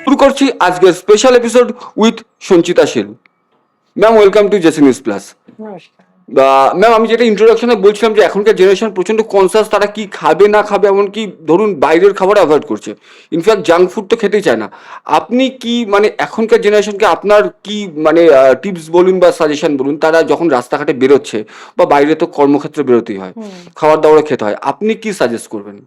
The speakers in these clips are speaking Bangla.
শুরু করছি আজকের special episode with Sanchita Sheel. Ma'am, welcome to JC news plus. নমস্কার। ম্যাম, আমি যেটা ইন্ট্রোডাকশনে বলছিলাম যে এখনকার জেনারেশন প্রচন্ড কনসাস, তারা কি খাবে না খাবে, এমনকি ধরুন বাইরের খাবার অ্যাভয়েড করছে, ইনফ্যাক্ট জাঙ্ক ফুড তো খেতেই চায় না। আপনি কি মানে এখনকার জেনারেশনকে আপনার কি মানে টিপস বলুন বা সাজেশন বলুন, তারা যখন রাস্তাঘাটে বেরোচ্ছে বা বাইরে তো কর্মক্ষেত্রে বেরোতেই হয়, খাবার দাবার খেতে হয়, আপনি কি সাজেস্ট করবেন?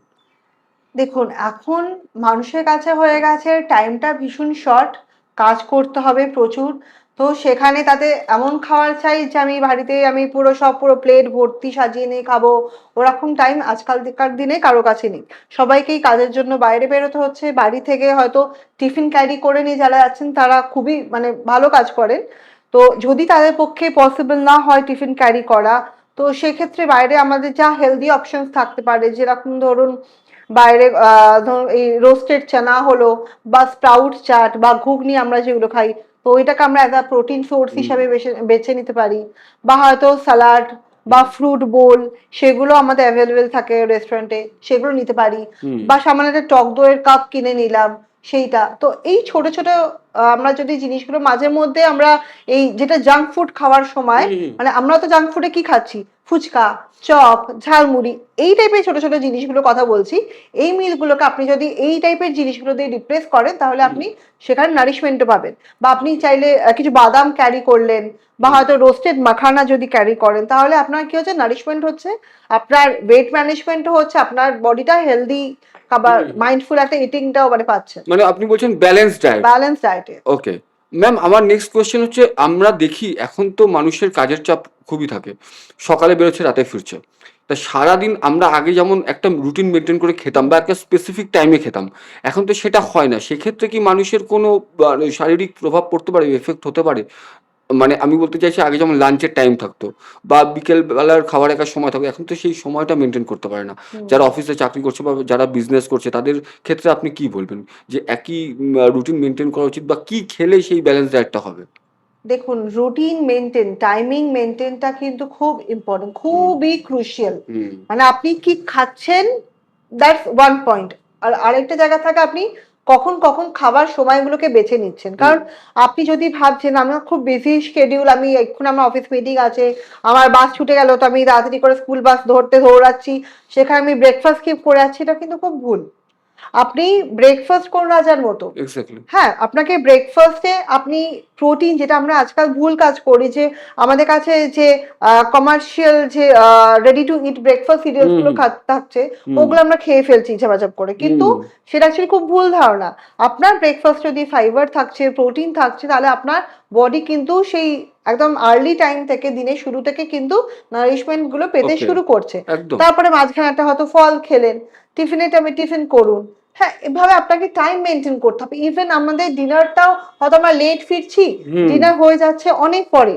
দেখুন, এখন মানুষের কাছে হয়ে গেছে টাইমটা ভীষণ শর্ট, কাজ করতে হবে প্রচুর। তো সেখানে তাতে এমন খাবার চাই যে আমি বাড়িতে আমি পুরো প্লেট ভর্তি সাজিয়ে নিয়ে খাবো, ওরকম টাইম আজকালকার দিনে কারো কাছে নেই। সবাইকেই কাজের জন্য বাইরে বেরোতে হচ্ছে, বাড়ি থেকে হয়তো টিফিন ক্যারি করে নিয়ে যারা যাচ্ছেন তারা খুবই মানে ভালো কাজ করেন। তো যদি তাদের পক্ষে পসিবল না হয় টিফিন ক্যারি করা, তো সেক্ষেত্রে বাইরে আমাদের যা হেলদি অপশনস থাকতে পারে, যেরকম ধরুন বাইরে ধরুন এই রোস্টেড চানা হলো বা স্প্রাউট চাট বা ঘুগনি আমরা যেগুলো খাই, তো ওইটাকে আমরা অ্যাজ আ প্রোটিন সোর্স হিসাবে বেছে নিতে পারি। বা হয়তো স্যালাড বা ফ্রুট বোল, সেগুলো আমাদের অ্যাভেলেবেল থাকে রেস্টুরেন্টে, সেগুলো নিতে পারি। বা সামান্য একটা টক দইয়ের কাপ কিনে নিলাম, সেইটা। তো এই ছোট ছোট আমরা যদি জিনিসগুলো মাঝে মধ্যে আমরা এই যেটা জাঙ্ক ফুড খাওয়ার সময়, মানে আমরা তো জাঙ্ক ফুডে কি খাচ্ছি, ফুচকা, চপ, ঝালমুড়ি, এই টাইপের ছোট ছোট জিনিসগুলো কথা বলছি। এই মিলগুলোকে আপনি যদি এই টাইপের জিনিসগুলো দিয়ে রিপ্লেস করেন, তাহলে আপনি সেখানে নারিশমেন্টও পাবেন। বা আপনি চাইলে কিছু বাদাম ক্যারি করলেন, বা হয়তো রোস্টেড মাখানা যদি ক্যারি করেন, তাহলে আপনার কি হচ্ছে, নারিশমেন্ট হচ্ছে, আপনার ওয়েট ম্যানেজমেন্টও হচ্ছে, আপনার বডিটা হেলদি, আবার মাইন্ডফুল একটা ইটিংটাও মানে পাচ্ছেন। মানে আপনি বলছেন ব্যালেন্স ডায়েট। ব্যালেন্স ডায়েটে। ওকে ম্যাম, আমার নেক্সট কোয়েশ্চেন হচ্ছে, আমরা দেখি এখন তো মানুষের কাজের চাপ খুবই থাকে, সকালে বেরোচ্ছে রাতে ফিরছে, তা সারাদিন আমরা আগে যেমন একটা রুটিন মেনটেন করে খেতাম বা একটা স্পেসিফিক টাইমে খেতাম, এখন তো সেটা হয় না। সেক্ষেত্রে কি মানুষের কোনো শারীরিক প্রভাব পড়তে পারে, এফেক্ট হতে পারে? মানে আমি বলতে চাইছি, আগে যেমন লাঞ্চের টাইম থাকতো বা বিকেল বেলার খাবার একটা সময় থাকতো, এখন তো সেই সময়টা মেনটেন করতে পারে না। যারা অফিসে চাকরি করছে বা যারা বিজনেস করছে, তাদের ক্ষেত্রে আপনি কি বলবেন যে একই রুটিন মেনটেন করা উচিত বা কি খেলে সেই ব্যালেন্স ডায়েটটা হবে? দেখুন, রুটিন মেনটেন, টাইমিং মেনটেনটা কিন্তু খুব ইম্পর্টেন্ট, খুবই ক্রুশিয়াল। মানে আপনি কি খাচ্ছেন, দ্যাটস ওয়ান পয়েন্ট। আর আরেকটা জায়গা থাকে আপনি কখন কখন খাবার সময়গুলোকে বেছে নিচ্ছেন। কারণ আপনি যদি ভাবছেন আমার খুব বিজি শিডিউল, আমি এক্ষুনি আমার অফিস মিটিং আছে, আমার বাস ছুটে গেল, তো আমি তাড়াতাড়ি করে স্কুল বাস ধরতে দৌড়াচ্ছি, সেখানে আমি ব্রেকফাস্ট স্কিপ করে যাচ্ছি, এটা কিন্তু খুব ভুল। আপনি ব্রেকফাস্ট কোন রাজার মতো। এক্স্যাক্টলি। হ্যাঁ, আপনাকে ব্রেকফাস্টে আপনি প্রোটিন, যেটা আমরা আজকাল ভুল কাজ করি, যে আমাদের কাছে যে কমার্শিয়াল যে ready to eat breakfast serials গুলো থাকছে, ওগুলো আমরা খেয়ে ফেলছি ঝাপাঝাপ করে, কিন্তু সেটা অ্যাকচুয়ালি খুব ভুল ধারণা। আপনার ব্রেকফাস্ট যদি ফাইবার থাকছে, প্রোটিন থাকছে, তাহলে আপনার বডি কিন্তু সেই একদম আর্লি টাইম থেকে, দিনের শুরু থেকে কিন্তু নারিশমেন্ট গুলো পেতে ওকে, শুরু করছে। একদম। তারপরে মাঝখানে একটা হয়তো ফল খেলেন, টিফিনে টাইমে টিফিন করুন। হ্যাঁ, এভাবে আপনাকে টাইম মেনটেন করতে হবে। ইভেন আমাদের ডিনারটাও হয়তো আমরা লেট ফিরছি, ডিনার হয়ে যাচ্ছে অনেক পরে,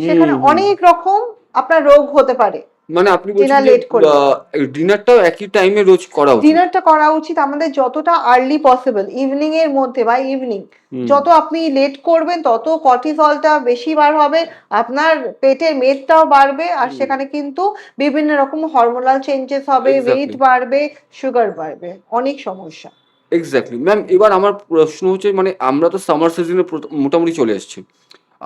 সেখানে অনেক রকম আপনার রোগ হতে পারে মানে আপনি বলছেন ডিনার যে লেট করলে। ডিনারটাও একই টাইমে রোজ করা উচিত? ডিনারটা করা উচিত আমাদের যতটা আর্লি পসিবল, ইভিনিং এর মধ্যে বা ইভিনিং। যত আপনি লেট করবেন তত কর্টিসলটা বেশি বার হবে, আপনার পেটের মেদটাও বাড়বে, আর সেখানে কিন্তু বিভিন্ন রকম হরমোনাল চেঞ্জেস হবে, ওয়েট এক্স্যাক্টলি। বাড়বে, সুগার বাড়বে, অনেক সমস্যা। এক্স্যাক্টলি ম্যাম, এবার আমার প্রশ্ন হচ্ছে, মানে আমরা তো সামার সিজনে মোটামুটি চলে এসেছি,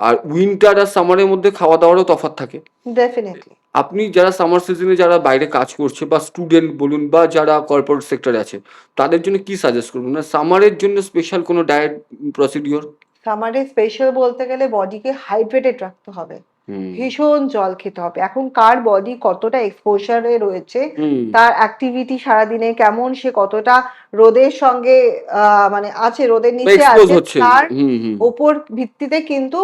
আর উইন্টার আর সামারের মধ্যে খাওয়া দাওয়ারও তফাৎ থাকে। ডেফিনেটলি। আপনি যারা সামার সিজনে যারা বাইরে কাজ করছে বা স্টুডেন্ট বলুন বা যারা কর্পোরেট সেক্টরে আছে, তাদের জন্য কি সাজেস্ট করবেন? না সামারের জন্য স্পেশাল কোনো ডায়েট প্রসিডিওর? সামারে স্পেশাল বলতে গেলে বডিকে হাইড্রেটেড রাখতে হবে, হুম। ভীষণ জল খেতে হবে। এখন কার বডি কতটা এক্সপোজারে রয়েছে, হুম। তার অ্যাক্টিভিটি সারাদিনে কেমন, সে কতটা রোদের সঙ্গে মানে আছে, রোদের নিচে এক্সপোজ আছে, হচ্ছে। তার হুম হুম। ওপর ভিত্তিতে কিন্তু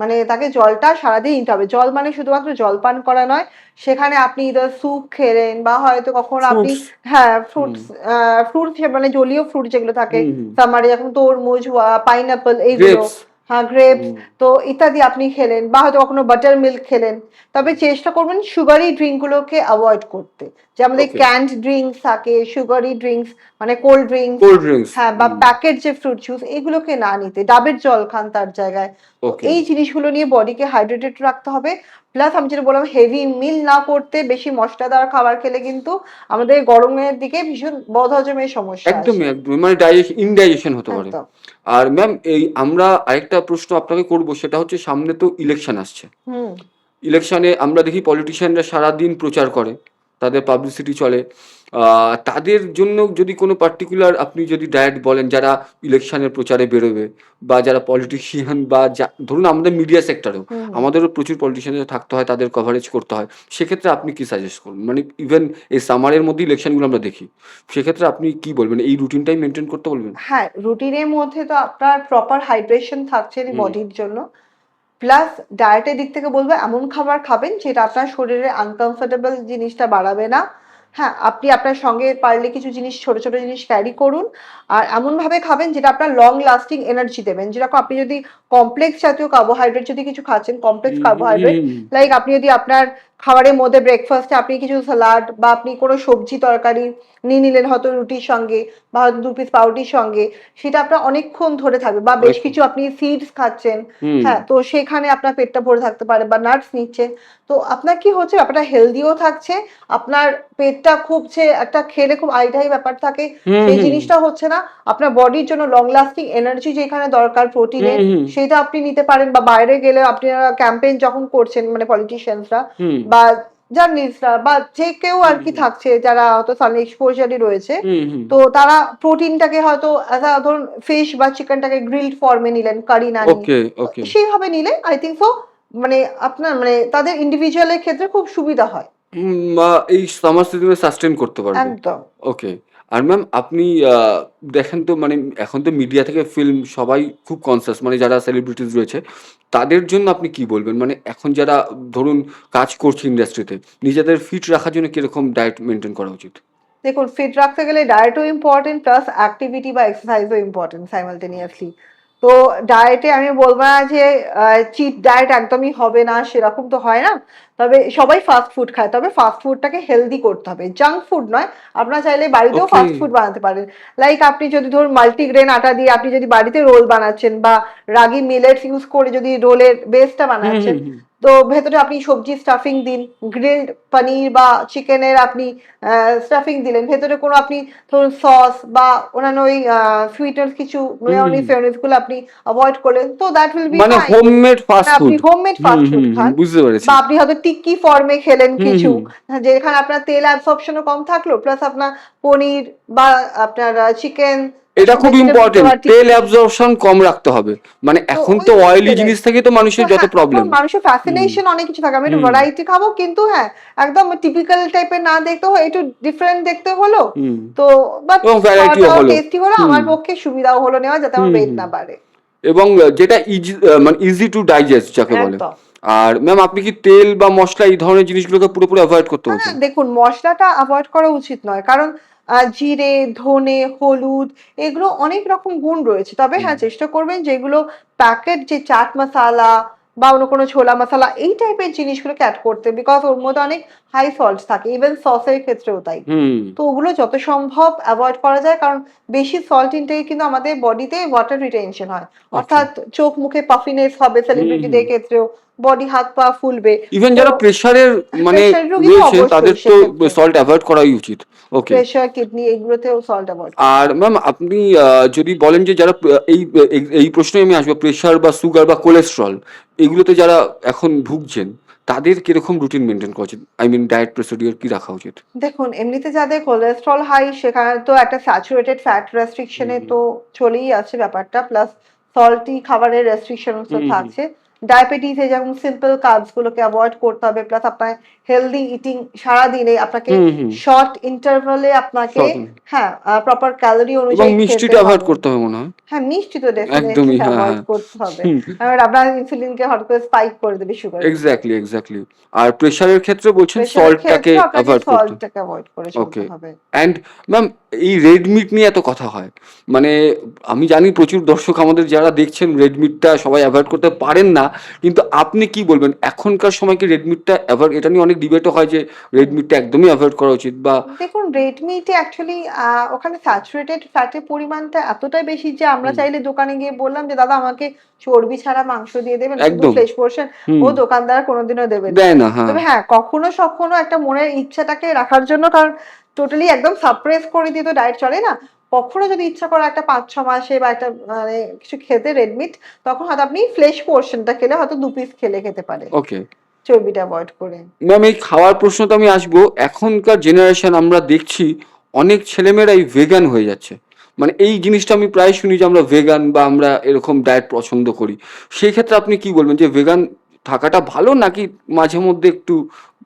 মানে তাকে জলটা সারাদিন নিতে হবে। জল মানে শুধুমাত্র জল পান করা নয়, সেখানে আপনি ইদার স্যুপ খেলেন বা হয়তো কখনো আপনি, ফ্রুটস। হ্যাঁ ফ্রুটস, ফ্রুটস মানে জলীয় ফ্রুট যেগুলো থাকে সামারে, যেমন তরমুজ, পাইনাপল, এইগুলো, গ্রেপস। হ্যাঁ গ্রেপস, তো ইত্যাদি আপনি খেলেন, বা হয়তো কখনো বাটার মিল্ক খেলেন। তবে চেষ্টা করবেন সুগারি ড্রিঙ্কগুলোকে অ্যাভয়েড করতে। যে আমাদের ওকে। ক্যান্ড ড্রিঙ্কস থাকে, সুগারি ড্রিঙ্কস মানে কোল্ড ড্রিঙ্কস, কোল্ড ড্রিঙ্কস। হ্যাঁ, বা প্যাকেট যে ফ্রুট জুস, এগুলোকে না নিতে, ডাবের জল খান তার জায়গায়। তো ওকে। এই জিনিসগুলো নিয়ে বডিকে হাইড্রেটেড রাখতে হবে। প্লাস আমি যেটা বললাম হেভি মিল না করতে, বেশি মশলাদার খাবার খেলে কিন্তু আমাদের গরমের দিকে ভীষণ বদহজমের সমস্যা আসে। একদমই মানে ইনডাইজেশন হতে পারে। একদম। আর ম্যাম এই আমরা আরেকটা প্রশ্ন আপনাকে করব, সেটা হচ্ছে সামনে তো ইলেকশন আসছে। হুম। ইলেকশনে আমরা দেখি পলিটিশিয়ানরা সারাদিন প্রচার করে, তাদের পাবলিসিটি চলে। তাদের জন্য যদি কোনো পার্টিকুলার আপনি যদি ডায়েট বলেন, যারা ইলেকশনের প্রচারে বেরোবে বা যারা পলিটিশিয়ান বা ধরুন আমাদের মিডিয়া সেক্টরেও হুম। আমাদেরও প্রচুর পলিটিশিয়ানরা থাকতে হয়, তাদের কভারেজ করতে হয়। সেক্ষেত্রে আপনি কি সাজেস্ট করবেন? মানে ইভেন এই সামারের মধ্যে ইলেকশনগুলো আমরা দেখি, সেক্ষেত্রে আপনি কি বলবেন? এই রুটিনটাই মেনটেন করতে বলবেন? হ্যাঁ, রুটিনের মধ্যে তো আপনার প্রপার হাইড্রেশন থাকছে হুম। বডির জন্য। প্লাস ডায়েটের দিক থেকে বলবো এমন খাবার খাবেন যেটা আপনার শরীরে আনকমফোর্টেবল জিনিসটা বাড়াবে না। হ্যাঁ, আপনি আপনার সঙ্গে পারলে কিছু জিনিস, ছোট ছোট জিনিস ক্যারি করুন। আর এমনভাবে খাবেন যেটা আপনার লং লাস্টিং এনার্জি দেবেন। যেরকম আপনি যদি কমপ্লেক্স জাতীয় কার্বোহাইড্রেট যদি কিছু খাচ্ছেন, কমপ্লেক্স হুম, কার্বোহাইড্রেট, হুম, লাইক আপনি যদি আপনার খাবারের মধ্যে ব্রেকফাস্টে আপনি কিছু স্যালাড বা আপনি কোনো সবজি তরকারি নিয়ে নিলেন হয়তো রুটির সঙ্গে বা হয়তো 2 পিস পাউরুটির সঙ্গে, সেটা আপনার অনেকক্ষণ ধরে থাকবে। বা বেশ অনেকক্ষণ। কিছু আপনি সিডস খাচ্ছেন, হুম, হ্যাঁ, তো সেখানে আপনার পেটটা ভরে থাকতে পারে বা নাটস নিচ্ছেন। তো আপনার কি হচ্ছে, ব্যাপারটা হেলদিও থাকছে, আপনার পেটটা খুব যে একটা খেলে খুব আইঢাই ব্যাপার থাকে হুম, সেই হুম, জিনিসটা হচ্ছে না। আপনার বডির জন্য লং লাস্টিং এনার্জি যেখানে দরকার হুম, প্রোটিনের, হুম, সেটা আপনি নিতে পারেন। বা বাইরে গেলে আপনারা ক্যাম্পেইন যখন করছেন মানে পলিটিশিয়ানসরা হুম, বা জার্নালিস্টরা বা যে কেউ আর হুম, কি হুম, থাকছে যারা হয়তো সান এক্সপোজারই রয়েছে, হুম, হুম। তো তারা প্রোটিনটাকে হয়তো ধরুন ফিশ বা চিকেনটাকে গ্রিলড ফর্মে নিলেন, কারি না নিয়ে। ওকে, তো ওকে। সেইভাবে নিলে আই থিংক সো মানে আপনার মানে তাদের ইন্ডিভিজুয়ালের ক্ষেত্রে খুব সুবিধা হয়। এই সামার সিজনে সাস্টেইন করতে পারবে। একদম। ওকে। আর ম্যাম আপনি আ দেখেন তো মানে এখন তো মিডিয়া থেকে ফিল্ম সবাই খুব কনসিয়াস, মানে যারা সেলিব্রিটিজ রয়েছে, তাদের জন্য আপনি কি বলবেন? মানে এখন যারা ধরুন কাজ করছে ইন্ডাস্ট্রিতে, নিজেদের ফিট রাখার জন্য কিরকম ডায়েট মেইনটেইন করা উচিত? দেখুন, ফিট রাখতে গেলে ডায়েটও ইম্পর্টেন্ট প্লাস অ্যাক্টিভিটি বা এক্সারসাইজও ইম্পর্টেন্ট সাইমালটেনিয়াসলি। তো ডায়েটে আমি বলব না যে চিট ডায়েট একদমই হবে না, সেরকম তো হয় না। তবে সবাই ফাস্ট ফুড খায়। তবে ফাস্ট ফুডটাকে হেলদি করতে হবে। জাঙ্ক ফুড নয়। আপনারা চাইলে বাড়িতেও ওকে। ফাস্ট ফুড বানাতে পারেন। লাইক আপনি যদি ধরুন মাল্টিগ্রেন আটা দিয়ে আপনি যদি বাড়িতে রোল বানাচ্ছেন বা রাগি মিলেটস ইউজ করে যদি রোলের বেসটা হুম, বানাচ্ছেন, হুম, হুম। তো ভেতরে আপনি সবজি স্টাফিং দিন, গ্রিলড পনির বা চিকেনের আপনি স্টাফিং দিলেন। ভেতরে কোনো আপনি ধরুন সস বা অন্যান্য ওই সুইটেনার্স কিছু হুম, মেয়োনিজ হুম। ফেয়োনিজ গুলো আপনি এভয়েড করলেন। তো দ্যাট উইল বি মানে ফাইন। হোমমেড মানে ফাস্ট আপনি ফুড। হোমমেড হুম, ফাস্ট ফুড হুম, হুম। খান। বুঝতে পেরেছি। বা আপনি হয়তো টিক্কি ফর্মে খেলেন হুম, কিছু, হুম। যেখানে আপনার তেল অ্যাবসর্পশনও কম থাকলো, প্লাস আপনার পনির বা আপনার চিকেন এটা খুব ভেজিটেবল ইম্পর্টেন্ট। বা তেল অ্যাবজর্পশন কম রাখতে হবে। মানে তো এখন ওই তো অয়েলি লেভেলের। জিনিস থেকে তো তো মানুষের যত হ্যাঁ, এখন প্রবলেম। মানুষের হুম, ফ্যাসিনেশন অনেক কিছু থাকে। আমি একটু হুম, ভ্যারাইটি খাবো কিন্তু হ্যাঁ, একদম টিপিক্যাল টাইপের না দেখতে হয়, একটু ডিফারেন্ট দেখতে হলো। হুম। তো বাট এবং ভ্যারাইটিও খাওয়াটাও হলো। টেস্টি হলো, হুম, আমার পক্ষে সুবিধাও হলো নেওয়া যাতে আমার হুম, ওয়েট হুম। না বাড়ে। এবং যেটা মানে ইজি টু ডাইজেস্ট যাকে বলে। একদম। আর ম্যাম আপনি কি তেল বা মসলা এই ধরনের জিনিসগুলোকে পুরোপুরি এভয়েড করতে হ্যাঁ, বলছেন? দেখুন মসলাটা এভয়েড করা উচিত নয়। কারণ জিরে, ধনে, হলুদ এগুলো অনেক রকম গুণ রয়েছে। তবে হুম, হ্যাঁ, চেষ্টা করবেন যেগুলো প্যাকেট যে চাট মসালা বা অন্য কোনো ছোলা মসালা এই টাইপের জিনিসগুলোকে এড করতে। বিকজ ওর মধ্যে অনেক হাই সল্টস থাকে। ইভেন সসের ক্ষেত্রেও তাই। হুম, তো ওগুলো যত সম্ভব এভয়েড করা যায়। কারণ বেশি সল্ট ইনটেক কিন্তু আমাদের বডিতে ওয়াটার রিটেনশন হয়। ওকে। অর্থাৎ চোখ মুখে পাফিনেস হবে হুম, হুম। সেলিব্রিটিদের ক্ষেত্রেও, বডি হাত পা ফুলবে। ইভেন তো যারা প্রেশারের মানে প্রেশার রোগী তো রয়েছে তাদের অবশ্যই তো সেক্ষেত্রে। সল্ট এভয়েড করাই উচিত। ওকে। প্রেশার, কিডনি এগুলোতেও সল্ট এভয়েড করতে আর হবে। ম্যাম আপনি যদি বলেন যে যারা এই প্রশ্নে আমি আসবো, প্রেশার বা সুগার বা কোলেস্টেরল এগুলোতে যারা এখন ভুগছেন, তাদের কিরকম রুটিন মেনটেন করা উচিত? আই মিন ডায়েট প্রসিডিওর কি রাখা উচিত? দেখুন, এমনিতে যাদের কোলেস্টেরল হাই সেখানে তো একটা স্যাচুরেটেড ফ্যাট রেস্ট্রিকশন হুম, এ হুম, তো চলেই আছে ব্যাপারটা। প্লাস সল্টি খাবারের রেস্ট্রিকশনস তো হুম, হুম, থাকছে। ডায়াবেটিস এ যেমন সিম্পল কার্বস গুলোকে এভয়েড করতে হবে। প্লাস আপনার হেলদি ইটিং সারাদিনে আপনাকে হুম, হুম। শর্ট ইন্টারভালে আপনাকে শর্ট হ্যাঁ, প্রপার ক্যালোরি এবং অনুযায়ী খেতে মিষ্টিটা এভয়েড হবে। করতে হবে মনে হয়। হ্যাঁ, মিষ্টি তো ডেফিনিটলি একদমই, হ্যাঁ, এভয়েড হ্যাঁ। করতে হবে। হুম, কারণ আপনার ইনসুলিনকে হঠাৎ করে স্পাইক করে দেবে সুগারগুলো। Exactly, exactly. আর প্রেশারের ক্ষেত্রে বলছেন প্রেশারের সল্টটাকে ক্ষেত্রেও আপনাকে এভয়েড করতে। সল্টটাকে এভয়েড করে চলতে ওকে। হবে। অ্যান্ড ম্যাম এই রেড মিট নিয়ে এত কথা হয়, মানে আমি জানি প্রচুর দর্শক আমাদের যারা দেখছেন রেড মিটটা সবাই অ্যাভয়েড করতে পারেন না, কিন্তু আপনি কি বলবেন এখনকার সময় কি রেড মিটটা অ্যাভয়েড, এটা নিয়ে অনেক ডিবেটও হয় যে রেড মিটটা একদমই অ্যাভয়েড করা উচিত বা দেখুন রেড মিটে অ্যাকচুয়ালি ওখানে স্যাচুরেটেড ফ্যাটের পরিমাণটা এতটাই বেশি যে আমরা হুম, চাইলে দোকানে গিয়ে বললাম যে দাদা আমাকে চর্বি ছাড়া মাংস দিয়ে দেবেন, শুধু একদম ফ্লেশ পোর্শন, ও হুম দোকানদার কোনোদিনও দেবে না। দেয় না, হ্যাঁ তবে হ্যাঁ, কখনো সখনো একটা মনের ইচ্ছাটাকে রাখার জন্য, কারণ টোটালি একদম সাপ্রেস করে দিয়ে তো ডায়েট চলে না। কখনো যদি ইচ্ছা করে একটা ৫-৬ মাসে বা একটা মানে কিছু খেতে রেড মিট, তখন হয়তো আপনি ফ্লেশ পোর্শনটা খেলে হয়তো ২ পিস খেতে পারেন, ওকে। চর্বিটা এভয়েড করে। ম্যাম এই খাওয়ার প্রশ্নটা আমি আসবো, এখনকার জেনারেশন আমরা দেখছি অনেক ছেলেমেয়েরাই ভেগান হয়ে যাচ্ছে, মানে এই জিনিসটা আমি প্রায় শুনি যে আমরা ভেগান বা আমরা এরকম ডায়েট পছন্দ করি, সেই ক্ষেত্রে আপনি কি বলবেন যে ভেগান থাকাটা ভালো নাকি মাঝে মধ্যে একটু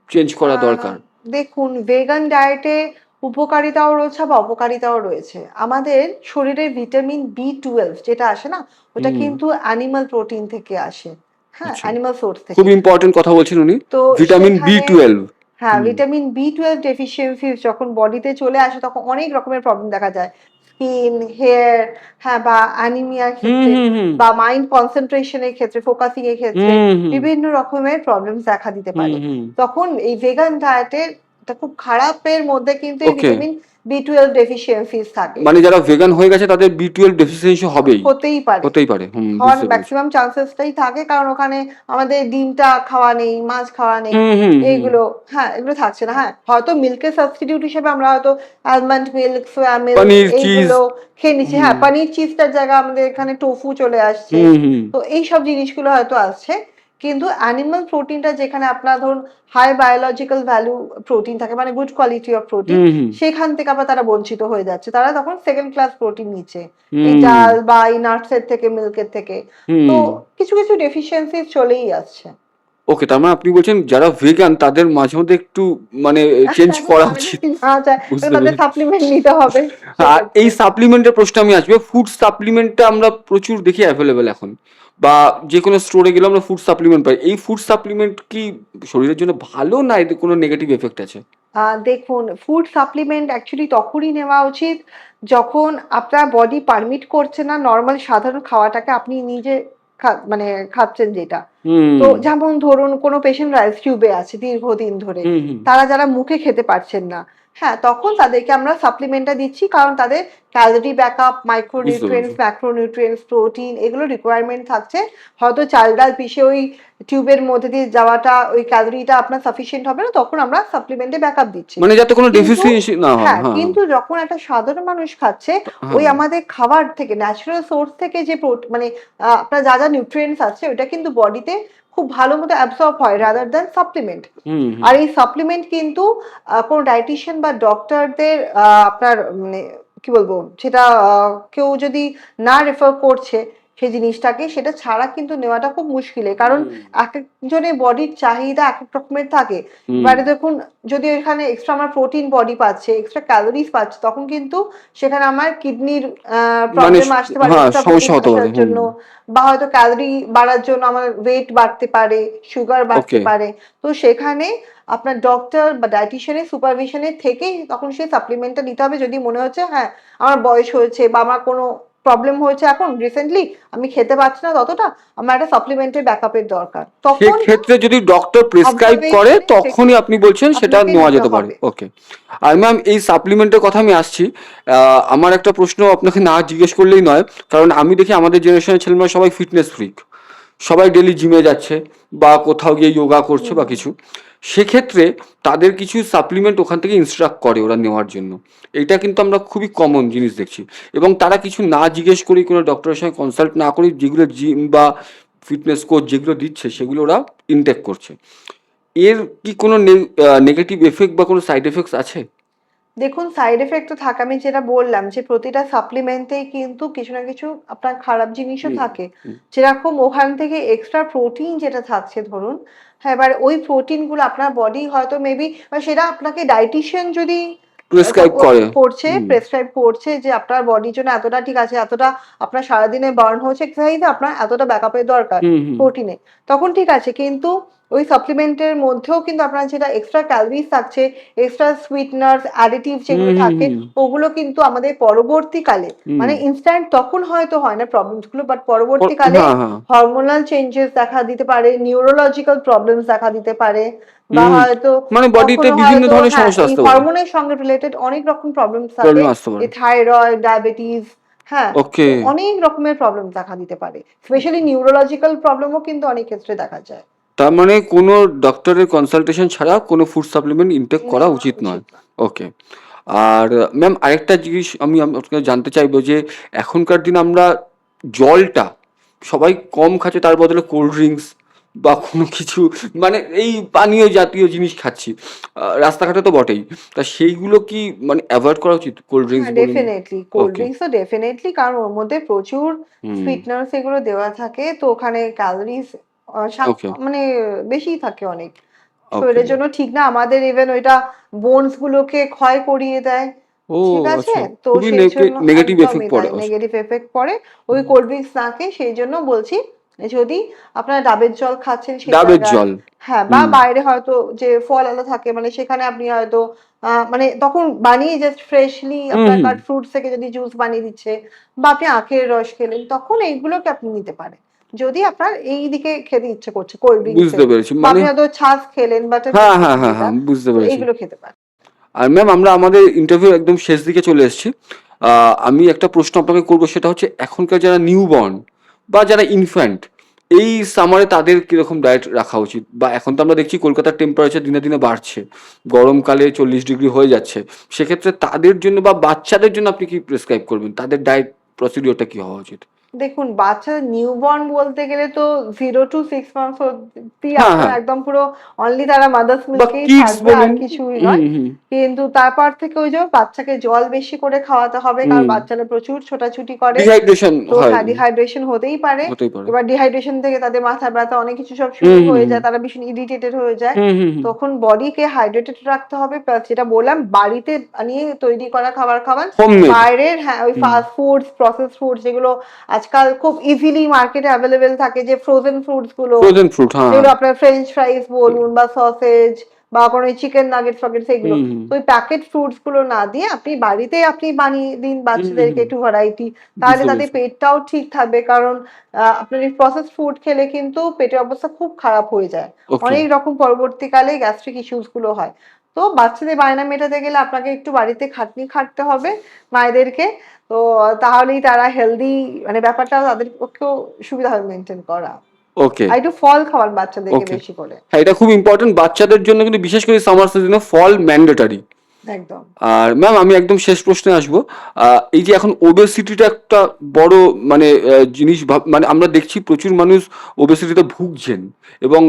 চেঞ্জ করা আহ দরকার? দেখুন ভেগান ডায়েটে উপকারিতাও রয়েছে বা অপকারিতাও রয়েছে। আমাদের শরীরে ভিটামিন বি 12 যেটা আসে না, ওটা হুম, কিন্তু অ্যানিমাল প্রোটিন থেকে আসে। হ্যাঁ, আচ্ছা, অ্যানিমাল সোর্স খুব থেকে। ইম্পর্টেন্ট কথা বলছেন উনি, তো ভিটামিন বি সেখানে টুয়েলভ হ্যাঁ, হুম ভিটামিন বি 12 ডেফিসিয়েন্সি যখন বডিতে চলে আসে তখন অনেক রকমের প্রবলেম দেখা যায়। স্কিন, হেয়ার, হ্যাঁ, বা অ্যানিমিয়ার হুম ক্ষেত্রে হুম হুম বা মাইন্ড কনসেন্ট্রেশন এর ক্ষেত্রে, ফোকাসিং এর ক্ষেত্রে হুম হুম বিভিন্ন রকমের প্রবলেমস দেখা দিতে হুম পারে। হুম তখন এই ভেগান ডায়েটের একটা খুব খারাপের মধ্যে কিন্তু এই ওকে, ভিটামিন বি 12 ডেফিসিয়েন্সিস থাকে। মানে যারা ভেগান হয়ে গেছে তাদের বি টুয়েলভ ডেফিসিয়েন্সি হবেই, হতেই পারে। হতেই পারে, হুম হওয়ার বুঝতে পেরেছি। ম্যাক্সিমাম চান্সেসটাই থাকে, কারণ ওখানে আমাদের ডিমটা খাওয়া নেই, মাছ খাওয়া নেই। হুম হুম হুম এইগুলো হ্যাঁ, এগুলো থাকছে না। হ্যাঁ, হয়তো মিল্কের সাবস্টিটিউট হিসেবে আমরা হয়তো আলমন্ড মিল্ক, সোয়া মিল্ক পনির চিজ এইগুলো খেয়ে নিচ্ছি। হুম হ্যাঁ, পনির চিজটার জায়গায় আমাদের এখানে টোফু চলে আসছে। হুম হুম তো এইসব জিনিসগুলো হয়তো আসছে। কিন্তু অ্যানিমাল প্রোটিনটা যেখানে আপনার ধরুন হাই বায়োলজিক্যাল ভ্যালু প্রোটিন থাকে, মানে গুড কোয়ালিটি অফ প্রোটিন, হুম হুম সেখান থেকে আবার তারা বঞ্চিত হয়ে যাচ্ছে। তারা তখন সেকেন্ড ক্লাস প্রোটিন নিচ্ছে। এই হুম ডাল বা এই নাটস এর থেকে, মিল্কের থেকে। তো হুম কিছু ডেফিসিয়েন্সি চলেই আসছে। ওকে, তার মানে আপনি বলছেন যারা ভেগান তাদের মাঝে মধ্যে একটু মানে চেঞ্জ করা তারা উচিত, যদি না চায় তাহলে বুঝতে তাদের পেরেছি। সাপ্লিমেন্ট নিতে হবে আর এই সেক্ষেত্রে। সাপ্লিমেন্টের প্রশ্ন আমি আসবে, ফুড সাপ্লিমেন্টটা আমরা প্রচুর দেখি অ্যাভেলেবেল এখন, বা যে কোনো স্টোরে গেলে আমরা ফুড সাপ্লিমেন্ট পাই, এই ফুড সাপ্লিমেন্ট কি শরীরের জন্য ভালো না এতে কোনো নেগেটিভ এফেক্ট আছে? দেখুন ফুড সাপ্লিমেন্ট অ্যাকচুয়ালি তখনই নেওয়া উচিত যখন আপনার বডি পারমিট করছে না নরমাল সাধারণ খাওয়াটাকে, আপনি নিজে মানে খাচ্ছেন যেটা। হুম তো যেমন ধরুন কোনো পেশেন্ট রাইস টিউবে আছে দীর্ঘদিন ধরে, হুম হুম তারা যারা মুখে খেতে পারছেন না, হ্যাঁ, তখন তাদেরকে আমরা সাপ্লিমেন্টটা দিচ্ছি, কারণ তাদের ক্যালোরি ব্যাকআপ, বুঝতে মাইক্রোনিউট্রিয়েন্টস, পেরেছি। ম্যাক্রোনিউট্রিয়েন্টস, প্রোটিন এগুলো রিকোয়ারমেন্ট থাকছে। হয়তো চাল ডাল পিষে ওই টিউবের মধ্যে দিয়ে যাওয়াটা, ওই ক্যালোরিটা আপনার সাফিসিয়েন্ট হবে না, তখন আমরা সাপ্লিমেন্টে ব্যাকআপ দিচ্ছি। মানে যাতে কোনো কিন্তু ডেফিসিয়েন্সি না হয়, হ্যাঁ, হ্যাঁ কিন্তু যখন একটা সাধারণ মানুষ খাচ্ছে, ওই হ্যাঁ আমাদের খাবার থেকে ন্যাচারাল সোর্স থেকে যে মানে আপনার যা নিউট্রিয়েন্টস আছে ওটা কিন্তু বডিতে খুব ভালো মতো অ্যাবসর্ব হয় রাদার দ্যান সাপ্লিমেন্ট। হুম হুম আর এই সাপ্লিমেন্ট কিন্তু কোনো ডায়েটিশিয়ান বা ডক্টরদের আপনার মানে কি বলবো সেটা, কেউ যদি না রেফার করছে সেই জিনিসটাকে, সেটা ছাড়া কিন্তু নেওয়াটা খুব মুশকিলের, কারণ হুম এক একজনের বডির চাহিদা এক এক রকমের থাকে। হুম এবারে দেখুন, যদি এখানে এক্সট্রা আমার প্রোটিন বডি পাচ্ছে, এক্সট্রা ক্যালোরিজ পাচ্ছে, তখন কিন্তু সেখানে আমার কিডনির মানে প্রবলেম আসতে পারে হ্যাঁ এক্সট্রা প্রোটিন সমস্যা হতে পারে, আসার হুম জন্য, বা হয়তো ক্যালোরি বাড়ার জন্য আমার ওয়েট বাড়তে পারে, সুগার বাড়তে ওকে। পারে। তো সেখানে আপনার ডক্টর বা ডায়েটিশিয়ানের সুপারভিশনের থেকেই তখন সেই সাপ্লিমেন্টটা নিতে হবে, যদি মনে হচ্ছে হ্যাঁ আমার বয়স হয়েছে বা আমার কোনো প্রবলেম হয়েছে এখন রিসেন্টলি, আমি খেতে পারছি না ততটা, আমার একটা সাপ্লিমেন্টের ব্যাকআপের দরকার, তখন সেক্ষেত্রে যদি ডক্টর প্রেসক্রাইব করে অবজারভেশনে তখনই আপনি বলছেন সেটা আপনাকে নেওয়া নিতে যেতে পারে, হবে। ওকে। আর ম্যাম এই সাপ্লিমেন্টের কথা আমি আসছি, আমার একটা প্রশ্ন আপনাকে না জিজ্ঞেস করলেই নয়, কারণ আমি দেখি আমাদের জেনারেশনের ছেলেমেয়েরা সবাই ফিটনেস ফ্রিক, সবাই ডেলি জিমে যাচ্ছে বা কোথাও গিয়ে যোগা করছে বা কিছু, সেক্ষেত্রে তাদের কিছু সাপ্লিমেন্ট ওখান থেকে ইনস্ট্রাক্ট করে ওরা নেওয়ার জন্য, এটা কিন্তু আমরা খুবই কমন জিনিস দেখছি, এবং তারা কিছু না জিজ্ঞেস করেই কোনো ডক্টরের সঙ্গে কনসাল্ট না করেই যেগুলো জিম বা ফিটনেস কোচ যেগুলো দিচ্ছে সেগুলো ওরা ইনটেক করছে, এর কি কোনো নেগেটিভ এফেক্ট বা কোনো সাইড এফেক্টস আছে? দেখুন সাইড এফেক্ট তো থাকে, আমি যেটা বললাম যে প্রতিটা সাপ্লিমেন্টেই কিন্তু কিছু না কিছু আপনার খারাপ জিনিসও হুম থাকে। হুম যেরকম ওখান থেকে এক্সট্রা প্রোটিন যেটা থাকছে ধরুন, হ্যাঁ, এবার ওই প্রোটিনগুলো আপনার বডি হয়তো মেবি, সেটা আপনাকে ডায়েটিশিয়ান যদি প্রেসক্রাইব করে। করছে, হুম, প্রেসক্রাইব করছে যে আপনার বডির জন্য এতটা ঠিক আছে, এতটা আপনার সারাদিনে বার্ন হচ্ছে এক্সারসাইজে, আপনার এতটা ব্যাকআপের দরকার হুম, হুম, প্রোটিনে, তখন ঠিক আছে। কিন্তু ওই সাপ্লিমেন্টের মধ্যেও কিন্তু আপনার যেটা এক্সট্রা ক্যালোরিজ থাকছে, এক্সট্রা সুইটনার্স, অ্যাডিটিভ হুম, যেগুলো হুম, থাকে, হুম, ওগুলো কিন্তু আমাদের পরবর্তীকালে, হুম। মানে ইনস্ট্যান্ট তখন হয়তো হয় না প্রবলেমস গুলো, বাট পরবর্তীকালে হ্যাঁ, হ্যাঁ। হরমোনাল চেঞ্জেস দেখা দিতে পারে, নিউরোলজিক্যাল প্রবলেমস দেখা দিতে পারে, বা হুম। হয়তো মানে বডিতে কখনো বিভিন্ন হয়তো, ধরনের হ্যাঁ, সমস্যা এই আসতে পারে। হরমোনের সঙ্গে রিলেটেড অনেক রকম প্রবলেমস থাকে, প্রবলেম আসতে পারে। এই থাইরয়েড, ডায়াবেটিস, হ্যাঁ, ওকে। তো অনেক রকমের প্রবলেম দেখা দিতে পারে। স্পেশালি নিউরোলজিক্যাল প্রবলেমও কিন্তু অনেক ক্ষেত্রে দেখা যায়। তার মানে কোনো ডক্টরের কনসালটেশন ছাড়া কোনো ফুড সাপ্লিমেন্ট ইনটেক করা নেওয়া উচিত নয়। উচিত নয়। ওকে। আর ম্যাম আরেকটা জিনিস আমি আপনাকে জানতে চাইবো যে এখনকার দিনে আমরা জলটা সবাই কম খাচ্ছে, তার বদলে কোল্ড ড্রিঙ্কস বা কোনো কিছু মানে এই পানীয় জাতীয় জিনিস খাচ্ছি। রাস্তাঘাটে তো বটেই। তা সেইগুলো কি মানে এভয়েড করা উচিত? কোল্ড ড্রিঙ্কস হ্যাঁ, বলুন। ডেফিনেটলি কোল্ড ওকে। ড্রিঙ্কস তো ডেফিনেটলি, কারণ ওর মধ্যে প্রচুর হুম। সুইটনার্স এগুলো দেওয়া থাকে, তো ওখানে ক্যালোরিজ ওকে, মানে বেশিই থাকে অনেক, ওকে। শরীরের জন্য ঠিক না। আমাদের ইভেন ওইটা বোনস গুলোকে ক্ষয় করিয়ে দেয়, ও ঠিক আছে। আচ্ছা। তো খুবই সেই জন্য নেগেটিভ এফেক্ট একদমই তাই, পড়ে। আচ্ছা। নেগেটিভ এফেক্ট পড়ে ওই কোল্ড ড্রিঙ্কস না খেয়ে। সেই জন্য বলছি, যদি আপনারা ডাবের জল খাচ্ছেন সেই ডাবের জায়গায়, জল। হ্যাঁ, বা হুম, বাইরে হয়তো যে ফল আলা থাকে, মানে সেখানে আপনি হয়তো মানে তখন বানিয়ে জাস্ট ফ্রেশলি হুম, আপনার হুম। কাট ফ্রুটস থেকে যদি জুস বানিয়ে দিচ্ছে, বা আপনি আখের রস খেলেন, তখন এইগুলোকে আপনি নিতে পারেন। যদি আপনার এই দিকে খেতে ইচ্ছে করছে কোল্ড ড্রিঙ্কস বুঝতে এর, পেরেছি। বা মানে আপনি হয়তো ছাঁচ খেলেন, বাটার হ্যাঁ, মিল্ক হ্যাঁ, হ্যাঁ, যেটা, হ্যাঁ, বুঝতে তো পেরেছি। এইগুলো খেতে পারেন। আর ম্যাম আমরা আমাদের ইন্টারভিউ একদম শেষ দিকে চলে এসেছি। আমি একটা প্রশ্ন আপনাকে করব, সেটা হচ্ছে এখনকার যারা নিউবর্ন বা যারা ইনফ্যান্ট, এই সামারে তাদের কিরকম ডায়েট রাখা উচিত? বা এখন তো আমরা দেখছি কলকাতার টেম্পারেচার দিনে দিনে বাড়ছে। গরমকালে 40 ডিগ্রি হয়ে যাচ্ছে। সেক্ষেত্রে তাদের জন্য বা বাচ্চাদের জন্য আপনি কি প্রেসক্রাইব করবেন? তাদের ডায়েট প্রসিডিওরটা কি হওয়া উচিত? দেখুন, বাচ্চাদের নিউবর্ন বলতে গেলে তো 0 to 6 মান্থস অব্দি হ্যাঁ, আপনার হ্যাঁ। একদম পুরো অনলি তারা মাদার্স বা মিল্কেই কিডস থাকবে, আর বলুন। কিছুই হুম, নয়। হুম, কিন্তু তারপর থেকে ওই যে বাচ্চাকে জল বেশি করে খাওয়াতে হবে, কারণ হুম। বাচ্চারা প্রচুর ছোটাছুটি করে। ডিহাইড্রেশন তো হয়। হ্যাঁ, ডিহাইড্রেশন হতেই পারে। হতেই পারে। এবার ডিহাইড্রেশন থেকে তাদের মাথা ব্যথা অনেক কিছু সব শুরু হুম, হুম, হয়ে হুম। যায়, তারা ভীষণ ইরিটেটেড হয়ে যায়। হুম, হুম, হুম। তখন বডিকে হাইড্রেটেড রাখতে হবে, প্লাস যেটা বললাম বাড়িতে বানিয়ে তৈরি করা খাবার খাওয়ান। হোমমেড। বাইরের, হ্যাঁ, ওই হুম। ফাস্ট ফুডস, প্রসেসড ফুডস যেগুলো আজকাল খুব ইজিলি মার্কেটে অ্যাভেলেবেল থাকে, যে ফ্রোজেন ফুডস গুলো, ফ্রোজেন ফ্রুট, হ্যাঁ। যেগুলো আপনার ফ্রেঞ্চ ফ্রাইস বলুন বা সসেজ বা কোনো চিকেন নাগেটস ফাগেটস এগুলো, হুম, হুম। তো ওই প্যাকেট ফুডস গুলো না দিয়ে আপনি বাড়িতে আপনি বানিয়ে দিন হুম, হুম, বাচ্চাদেরকে হুম। একটু ভ্যারাইটি, তাহলে বুঝতে তাদের পেরেছি। পেটটাও ঠিক থাকবে। কারণ আপনার এই প্রসেসড ফুড খেলে কিন্তু পেটের অবস্থা খুব খারাপ হয়ে যায়, ওকে, অনেক রকম পরবর্তীকালে গ্যাস্ট্রিক ইস্যুস গুলো হয়। তো বাচ্চাদের বায়না মেটাতে গেলে আপনাকে একটু বাড়িতে খাটনি খাটতে হবে মায়েদেরকে। তো তাহলেই তারা হেলদি, মানে ব্যাপারটা তাদের পক্ষেও সুবিধা হবে মেনটেন করা। ওকে, আর একটু ফল খাওয়ান বাচ্চাদেরকে ওকে। বেশি করে। হ্যাঁ, এটা খুব ইম্পর্টেন্ট। বাচ্চাদের জন্য কিন্তু বিশেষ করে সামার সিজনে ফল ম্যান্ডেটরি। একদম। আর ম্যাম আমি একদম শেষ প্রশ্নে আসবো। এই যে এখন ওবেসিটিটা একটা বড় মানে জিনিস মানে আমরা দেখছি প্রচুর মানুষ ওবেসিটিতে ভুগছেন, এবং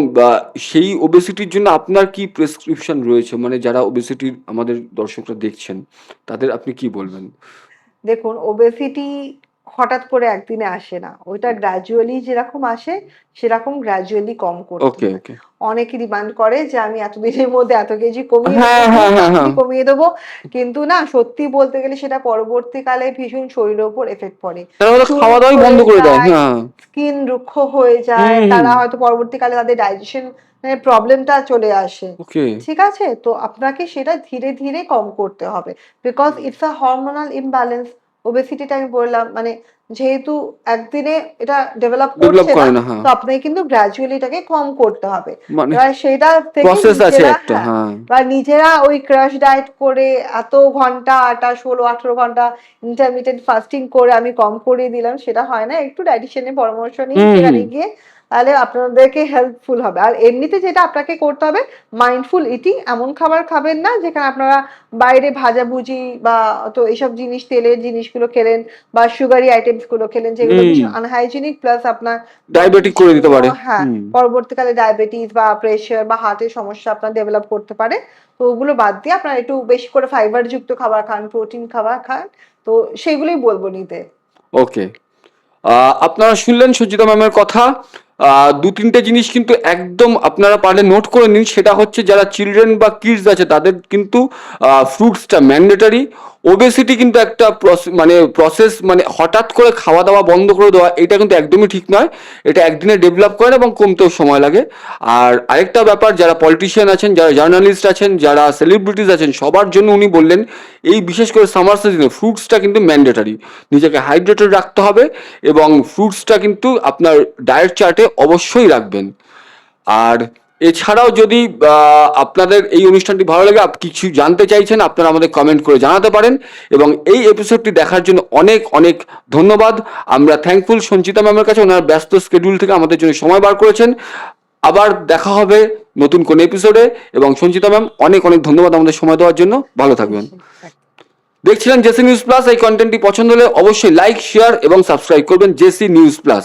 সেই ওবেসিটির জন্য আপনার কি প্রেসক্রিপশন রয়েছে? মানে যারা ওবেসিটির আমাদের দর্শকরা দেখছেন, তাদের আপনি কি বলবেন? দেখুন, ওবেসিটি হঠাৎ করে একদিনে আসে না। ওইটা গ্র্যাজুয়ালি যেরকম আসে, সেরকম গ্র্যাজুয়ালি কম করতে ওকে, হয়। ওকে। অনেকে ডিমান্ড করে যে আমি এতদিনের মধ্যে এত কেজি কমিয়ে দেবো, হ্যাঁ, খুব হ্যাঁ, হ্যাঁ, হ্যাঁ। তাড়াতাড়ি কমিয়ে দেবো। কিন্তু না, সত্যি বলতে গেলে সেটা পরবর্তীকালে ভীষণ শরীরের উপর এফেক্ট পড়ে। তারা হয়তো চুল খাওয়া দাওয়াই বন্ধ ঝরে করে দেয়। যায়, হ্যাঁ। স্কিন রুক্ষ হয়ে যায়, হুম, হুম। তারা হয়তো পরবর্তীকালে তাদের ডাইজেশন এর প্রবলেমটা চলে আসে। ওকে। ঠিক আছে? তো আপনাকে সেটা ধীরে, ধীরে কম করতে হবে। Because it's a hormonal imbalance. ওবেসিটিটা আমি বললাম, মানে যেহেতু একদিনে এটা ডেভেলপ ডেভেলপ করছে না, করে না, হ্যাঁ। তো আপনাকে কিন্তু গ্র্যাজুয়ালি এটাকে কম করতে হবে। মানে এবার সেটা থেকে প্রসেস আছে নিজেরা, একটা, হ্যাঁ, হ্যাঁ। বা নিজেরা ওই ক্রাশ ডায়েট করে এত ঘন্টা ২৮, ১৬, ১৮ ঘন্টা ইন্টারমিটেন্ট ফাস্টিং করে আমি কম করিয়ে দিলাম, সেটা হয় না। একটু ডায়েটিশিয়ানের পরামর্শ নিন হুম, সেখানে হুম। গিয়ে, তাহলে আপনাদেরকে হেল্পফুল হবে। আর এমনিতে যেটা আপনাকে করতে হবে, মাইন্ডফুল ইটিং। এমন খাবার খাবেন না যেখানে আপনারা বাইরে ভাজাভুজি বা তো এইসব জিনিস, তেলের জিনিসগুলো খেলেন, বা সুগারি আইটেমস গুলো খেলেন, যেগুলো হুম। ভীষণ আনহাইজেনিক, প্লাস আপনার ডায়াবেটিক করে দিতে যেগুলো, পারে। হ্যাঁ, হুম। পরবর্তীকালে ডায়াবেটিস বা প্রেশার বা হার্টের সমস্যা আপনার ডেভেলপ করতে পারে। তো ওগুলো বাদ দিয়ে আপনারা একটু বেশি করে ফাইবার যুক্ত খাবার খান, প্রোটিন খাবার খান। তো সেগুলোই বলবো নিতে। ওকে। আপনারা শুনলেন সজ্জিতা ম্যামের কথা। দু তিনটে জিনিস কিন্তু একদম আপনারা পারলে নোট করে নিন। সেটা হচ্ছে যারা চিলড্রেন বা কিডস আছে তাদের কিন্তু ফ্রুটসটা ম্যান্ডেটারি। ওবেসিটি কিন্তু একটা প্রসেস, মানে হঠাৎ করে খাওয়া দাওয়া বন্ধ করে দেওয়া, এটা কিন্তু একদমই ঠিক নয়। এটা একদিনে ডেভেলপ করে এবং কমতেও সময় লাগে। আর আরেকটা ব্যাপার, যারা পলিটিশিয়ান আছেন, যারা জার্নালিস্ট আছেন, যারা সেলিব্রিটিস আছেন, সবার জন্য উনি বললেন এই বিশেষ করে সামার সিজনে ফ্রুটসটা কিন্তু ম্যান্ডেটারি। নিজেকে হাইড্রেটেড রাখতে হবে এবং ফ্রুটসটা কিন্তু আপনার ডায়েট চার্টে অবশ্যই রাখবেন। আর এছাড়াও যদি আপনাদের এই অনুষ্ঠানটি ভালো লাগে, কিছু জানতে চাইছেন, আপনারা আমাদের কমেন্ট করে জানাতে পারেন। এবং এই এপিসোডটি দেখার জন্য অনেক অনেক ধন্যবাদ। আমরা থ্যাঙ্কফুল সঞ্চিতা ম্যামের কাছে, ওনার ব্যস্ত স্কেডিউল থেকে আমাদের জন্য সময় বার করেছেন। আবার দেখা হবে নতুন কোন এপিসোডে। এবং সঞ্চিতা ম্যাম, অনেক অনেক ধন্যবাদ আমাদের সময় দেওয়ার জন্য। ভালো থাকবেন। দেখছিলেন জেসি নিউজ প্লাস। এই কন্টেন্টটি পছন্দ হলে অবশ্যই লাইক, শেয়ার এবং সাবস্ক্রাইব করবেন জেসি নিউজ প্লাস।